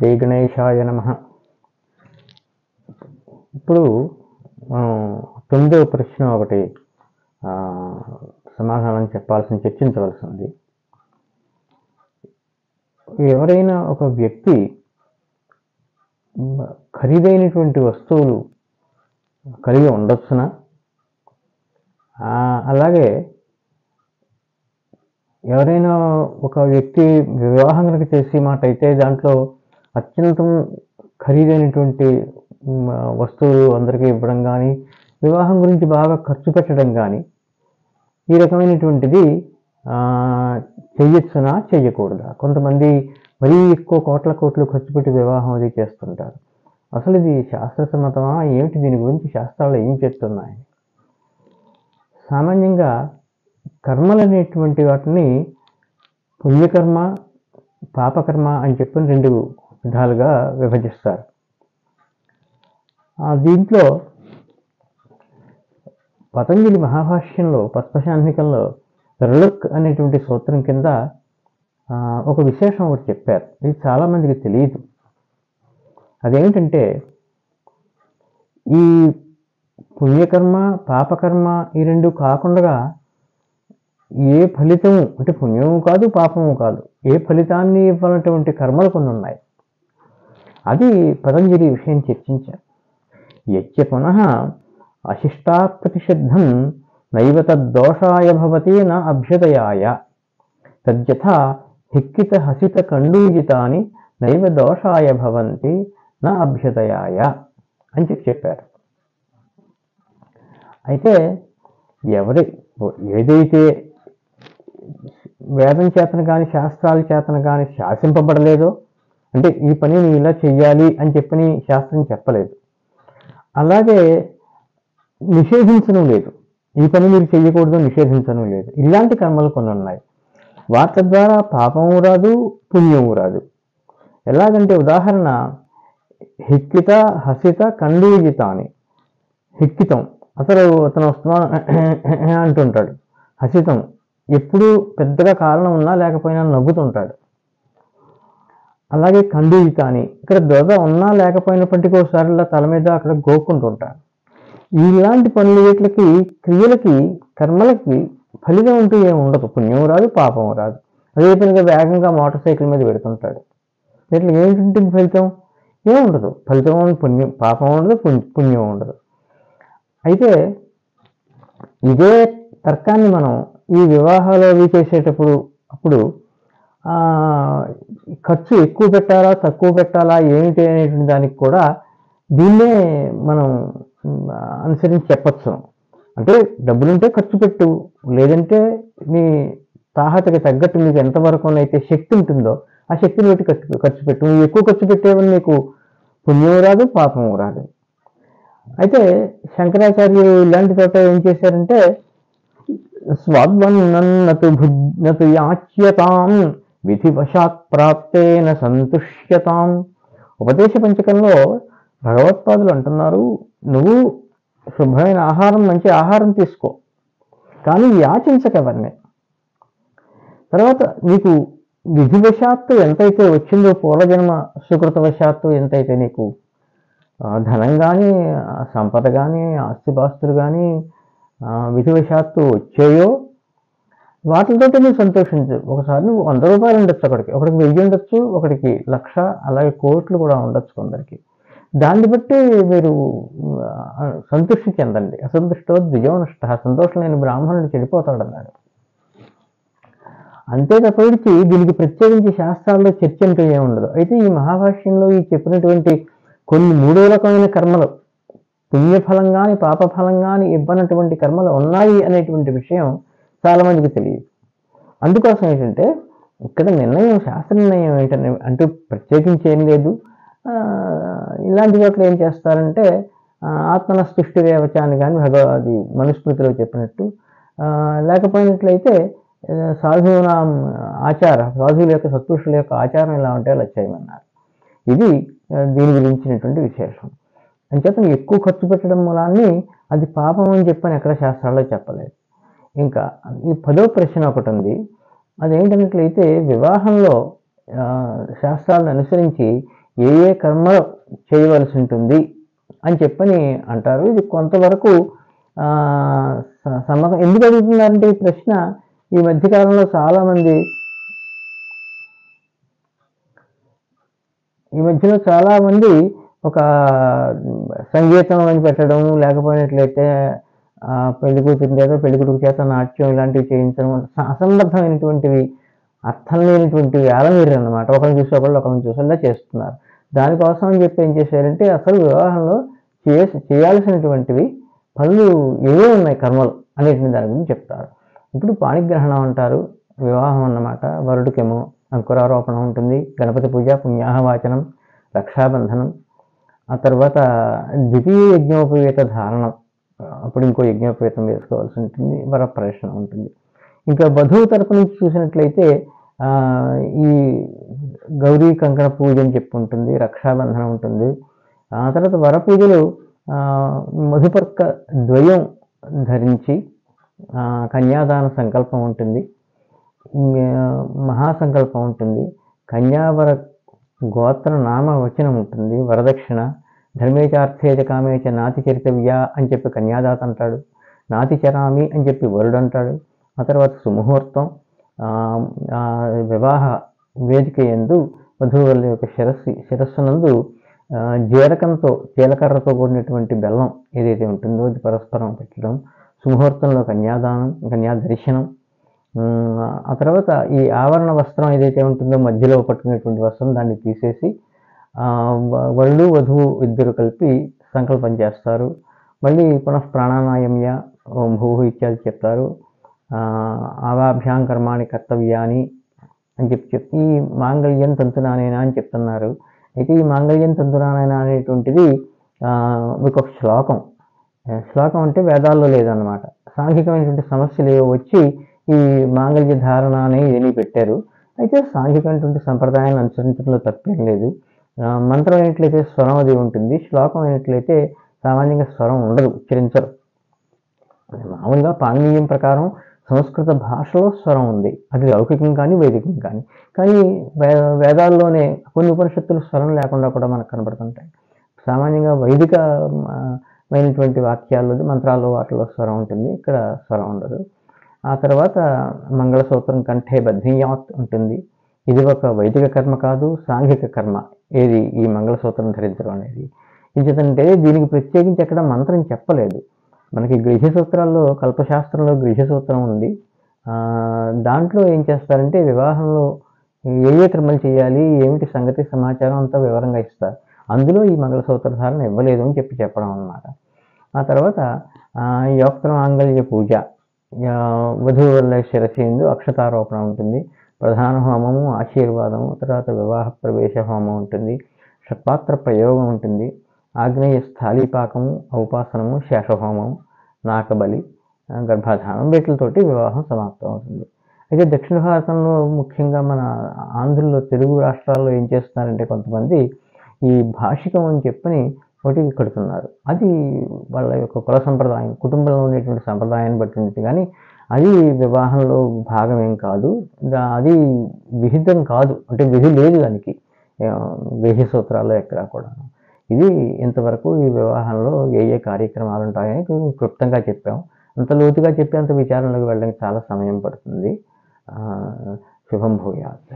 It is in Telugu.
శ్రీ గణేశాయ నమః. ఇప్పుడు మనం 9వ ప్రశ్న ఒకటి సమాధానం చర్చించవలసింది. ఎవరైనా ఒక వ్యక్తి ఖరీదైనటువంటి వస్తువులు కలిగి ఉండొచ్చునా? అలాగే ఎవరైనా ఒక వ్యక్తి వివాహం కనుక చేసే మాట అయితే దాంట్లో అత్యంతం ఖరీదైనటువంటి వస్తువులు అందరికీ ఇవ్వడం కానీ, వివాహం గురించి బాగా ఖర్చు పెట్టడం కానీ, ఈ రకమైనటువంటిది చెయ్యొచ్చునా చెయ్యకూడదా? కొంతమంది మరీ ఎక్కువ కోట్లు ఖర్చు పెట్టి వివాహం అది చేస్తుంటారు. అసలు ఇది శాస్త్రసమ్మతమా ఏమిటి? దీని గురించి శాస్త్రాలు ఏం చెప్తున్నాయి? సామాన్యంగా కర్మలు అనేటువంటి వాటిని పుణ్యకర్మ, పాపకర్మ అని చెప్పిన 2 విధాలుగా విభజిస్తారు. దీంట్లో పతంజలి మహాభాష్యంలో పద్మశాంతికంలో రులక్ అనేటువంటి సూత్రం కింద ఒక విశేషం ఒకటి చెప్పారు. ఇది చాలామందికి తెలియదు. అదేమిటంటే, ఈ పుణ్యకర్మ, పాపకర్మ ఈ 2 కాకుండా ఏ ఫలితం అంటే పుణ్యము కాదు, పాపము కాదు, ఏ ఫలితాన్ని ఇవ్వాలన్నటువంటి కర్మలు కొన్ని ఉన్నాయి. అది పతంజలి విషయం చర్చించారు. యచ్చ పునః అశిష్టాప్రతిషిద్ధం నైవ తద్దోషాయ భవతి నా అభ్యుదయాయ తద్యథా హిక్కిత హసిత కండూజితాని నైవ దోషాయ భవంతి నా అభ్యుదయాయ అని చెప్పారు. అయితే ఏదైతే వేదం చేతన కానీ శాస్త్రాల చేతన కానీ శాసింపబడలేదో, అంటే ఈ పని నువ్వు ఇలా చెయ్యాలి అని చెప్పని శాస్త్రం చెప్పలేదు, అలాగే నిషేధించడం లేదు, ఈ పని మీరు చెయ్యకూడదు నిషేధించడం లేదు, ఇలాంటి కర్మలు కొన్ని ఉన్నాయి. వాటి ద్వారా పాపము రాదు, పుణ్యము రాదు. ఎలాగంటే ఉదాహరణ, హిక్కిత హసిత కండూజితాని. హిక్కితం, అతను అంటుంటాడు. హసితం, ఎప్పుడూ పెద్దగా కారణం ఉన్నా లేకపోయినా నవ్వుతుంటాడు. అలాగే కండూజితాని, ఇక్కడ దొద ఉన్నా లేకపోయినప్పటికీ ఒకసారి తల మీద అక్కడ గోక్కుంటుంటాడు. ఇలాంటి పనులు, వీటికి క్రియలకి కర్మలకి ఫలితం అంటూ ఏమి ఉండదు. పుణ్యం రాదు, పాపం రాదు. అదే పనిగా వేగంగా మోటార్ సైకిల్ మీద పెడుతుంటాడు. వీటికి ఏంటంటే ఫలితం ఏముండదు. ఫలితం పుణ్యం, పాపం ఉండదు, పుణ్యం ఉండదు. అయితే ఇదే తర్కాన్ని మనం ఈ వివాహాలు అవి చేసేటప్పుడు ఖర్చు ఎక్కువ పెట్టాలా తక్కువ పెట్టాలా ఏమిటి అనేటువంటి దానికి కూడా దీన్నే మనం అనుసరించి చెప్పచ్చు. అంటే డబ్బులుంటే ఖర్చు పెట్టు, లేదంటే నీ తాహతకి తగ్గట్టు నీకు ఎంతవరకు అయితే శక్తి ఉంటుందో ఆ శక్తిని బట్టి ఖర్చు పెట్టు. నువ్వు ఎక్కువ ఖర్చు పెట్టేవని నీకు పుణ్యం రాదు, పాపము రాదు. అయితే శంకరాచార్యులు ఇలాంటి చోట ఏం చేశారంటే, స్వాద్వన్నతు యాచ్యతాం విధివశాత్ ప్రాప్తేన సంతుష్యతాం. ఉపదేశ పంచకంలో భగవత్పాదులు అంటున్నారు, నువ్వు శుభ్రమైన ఆహారం, మంచి ఆహారం తీసుకో, కానీ యాచించకవన్నీ. తర్వాత నీకు విధివశాత్తు ఎంతైతే వచ్చిందో, పూర్వజన్మ సుకృతవశాత్తు ఎంతైతే నీకు ధనం కానీ, సంపద కానీ, ఆస్తిపాస్తులు కానీ విధివశాత్తు వచ్చాయో వాటితో నువ్వు సంతోషించు. ఒకసారి నువ్వు 100 రూపాయలు ఉండొచ్చు, ఒకటికి 1000 ఉండొచ్చు, ఒకటికి 1,00,000, అలాగే కోట్లు కూడా ఉండొచ్చు కొందరికి. దాన్ని బట్టి మీరు సంతృష్టి చెందండి. అసంతుష్టో ద్విజో నష్ట, సంతోషం లేని బ్రాహ్మణుడు చెడిపోతాడు అన్నాడు. అంతే తప్ప దీనికి ప్రత్యేకించి శాస్త్రాల్లో చర్చ అంటూ ఏముండదు. అయితే ఈ మహాభాష్యంలో ఈ చెప్పినటువంటి కొన్ని 3 రకమైన కర్మలు, పుణ్యఫలం కానీ పాపఫలం కానీ ఇవ్వనటువంటి కర్మలు ఉన్నాయి అనేటువంటి విషయం చాలా మందికి తెలియదు. అందుకోసం ఏంటంటే ఇక్కడ నిర్ణయం, శాస్త్ర నిర్ణయం ఏంటంటే అంటూ ప్రత్యేకించి ఏం లేదు. ఇలాంటి చోట్ల ఏం చేస్తారంటే ఆత్మనస్తుష్టి రేవచ అని కానీ భగవది మనుస్మృతిలో చెప్పినట్టు, లేకపోయినట్లయితే సాధువుల యొక్క సత్పురుషుల యొక్క ఆచారం ఇలా ఉంటే అలా చేయమన్నారు. ఇది దీని గురించినటువంటి విశేషం. అంచేత ఎక్కువ ఖర్చు పెట్టడం మూలాన్ని అది పాపం అని చెప్పని ఎక్కడ శాస్త్రాల్లో చెప్పలేదు. ఇంకా ఈ 10వ ప్రశ్న ఒకటి ఉంది. అదేంటన్నట్లయితే వివాహంలో శాస్త్రాలను అనుసరించి ఏ ఏ కర్మలు చేయవలసి ఉంటుంది అని చెప్పని అంటారు. ఇది కొంతవరకు సమ్మతం. ఎందుకు అడుగుతున్నారంటే ఈ ప్రశ్న, ఈ మధ్యకాలంలో ఈ మధ్యలో చాలామంది ఒక సంగీతం అని పెట్టడం, లేకపోయినట్లయితే పెళ్లి కూతురు చేత పెళ్లి కొడుకు చేత నాట్యం ఇలాంటివి చేయించడం, అసంబద్ధమైనటువంటివి, అర్థం లేనిటువంటివి ఆలమీరు అనమాట. ఒకరిని చూసి ఒకరిని చూసేలా చేస్తున్నారు. దానికోసం అని చెప్పి ఏం చేశారంటే అసలు వివాహంలో చేయాల్సినటువంటివి పనులు ఏవో ఉన్నాయి కర్మలు అనేటువంటి దాని గురించి చెప్తారు. ఇప్పుడు పాణిగ్రహణం అంటారు, వివాహం అన్నమాట. వరుడికేమో అంకురారోపణ ఉంటుంది, గణపతి పూజ, పుణ్యాహవాచనం, రక్షాబంధనం, ఆ తర్వాత ద్వితీయ యజ్ఞోపవీత ధారణం, అప్పుడు ఇంకో యజ్ఞోపవీతం వేసుకోవాల్సి ఉంటుంది, వరప్రదర్శన ఉంటుంది. ఇంకా వధువు తరపు నుంచి చూసినట్లయితే ఈ గౌరీ కంకణ పూజ అని చెప్పి ఉంటుంది, రక్షాబంధనం ఉంటుంది. ఆ తర్వాత వరపూజలు మధుపర్క ద్వయం ధరించి కన్యాదాన సంకల్పం ఉంటుంది, మహాసంకల్పం ఉంటుంది, కన్యావర గోత్ర నామ వచనం ఉంటుంది, వరదక్షిణ, ధర్మేచార్థేజ కామేచ నాతి చరితవ్యా అని చెప్పి కన్యాదాత అంటాడు, నాతి చరామి అని చెప్పి వరుడు అంటాడు. ఆ తర్వాత సుముహూర్తం, వివాహ వేదిక యందు వధువుల యొక్క శిరస్సునందు జీలకర్రతో కూడినటువంటి బెల్లం ఏదైతే ఉంటుందో అది పరస్పరం పెట్టడం, సుముహూర్తంలో కన్యా దర్శనం. ఆ తర్వాత ఈ ఆవరణ వస్త్రం ఏదైతే ఉంటుందో మధ్యలో పట్టుకునేటువంటి వస్త్రం దాన్ని తీసేసి వరుడు వధువు ఇద్దరు కలిపి సంకల్పం చేస్తారు. మళ్ళీ పునః ప్రాణానాయమ్య ఓం భూ ఇత్యాది చెప్తారు. ఆవాభ్యాం కర్మాణి కర్తవ్యాని అని చెప్పి ఈ మాంగళ్యం తంతునానైనా అని చెప్తున్నారు. అయితే ఈ మాంగళ్యం తంతునానైనా అనేటువంటిది మీకు ఒక శ్లోకం అంటే వేదాల్లో లేదన్నమాట. సాంఘికమైనటువంటి సమస్యలు ఏవో వచ్చి ఈ మాంగళ్య ధారణ అని ఇవన్నీ పెట్టారు. అయితే సాంఘికమైనటువంటి సంప్రదాయాన్ని అనుసరించడంలో తప్పేం లేదు. మంత్రం అయినట్లయితే స్వరం అది ఉంటుంది, శ్లోకం అయినట్లయితే సామాన్యంగా స్వరం ఉండదు, ఉచ్చరించరు. మామూలుగా పాణినీయం ప్రకారం సంస్కృత భాషలో స్వరం ఉంది, అది లౌకికం కానీ వైదికం కానీ. కానీ వేదాల్లోనే కొన్ని ఉపనిషత్తులు స్వరం లేకుండా కూడా మనకు కనబడుతుంటాయి. సామాన్యంగా వైదికమైనటువంటి వాక్యాల్లో మంత్రాల్లో వాటిలో స్వరం ఉంటుంది, ఇక్కడ స్వరం ఉండదు. ఆ తర్వాత మంగళసూత్రం కంఠే బధ్నీయాత్ ఉంటుంది. ఇది ఒక వైదిక కర్మ కాదు, సాంఘిక కర్మ. ఏది ఈ మంగళసూత్రం ధరించడం అనేది. ఎందుకంటే దీనికి ప్రత్యేకించి ఎక్కడ మంత్రం చెప్పలేదు. మనకి గృహ్య సూత్రాల్లో, కల్పశాస్త్రంలో గృహ్య సూత్రం ఉంది. దాంట్లో ఏం చేస్తారంటే వివాహంలో ఏ కర్మలు చేయాలి, ఏమిటి సంగతి సమాచారం అంతా వివరంగా ఇస్తారు. అందులో ఈ మంగళసూత్ర ధారణ ఇవ్వలేదు అని చెప్పడం అన్నమాట. ఆ తర్వాత యోక్తమాంగళ్య పూజ, వధువుల శిరస్సు అక్షతారోపణ ఉంటుంది, ప్రధాన హోమము, ఆశీర్వాదము, తర్వాత వివాహ ప్రవేశ హోమం ఉంటుంది, షట్పాత్ర ప్రయోగం ఉంటుంది, ఆగ్నేయ స్థాళీపాకము, ఔపాసనము, శేషహోమం, నాకబలి, గర్భాధానం, వీటితోటి వివాహం సమాప్తం అవుతుంది. అయితే దక్షిణ భారతంలో ముఖ్యంగా మన ఆంధ్రుల్లో, తెలుగు రాష్ట్రాల్లో ఏం చేస్తున్నారంటే కొంతమంది ఈ భాషికం అని చెప్పని ఒకటి కడుతున్నారు. అది వాళ్ళ యొక్క కుల సంప్రదాయం, కుటుంబంలో ఉండేటువంటి సంప్రదాయాన్ని బట్టి ఉంటుంది. కానీ అది వివాహంలో భాగం ఏం కాదు, అది విహితం కాదు, అంటే విధి లేదు దానికి గృహ్య సూత్రాల్లో ఎక్కడా కూడా. ఇది ఇంతవరకు ఈ వివాహంలో ఏ కార్యక్రమాలు ఉంటాయని క్లుప్తంగా చెప్పాం. అంత లోతుగా చెప్పి అంత విచారణలోకి వెళ్ళడానికి చాలా సమయం పడుతుంది. శుభం భూయాత్.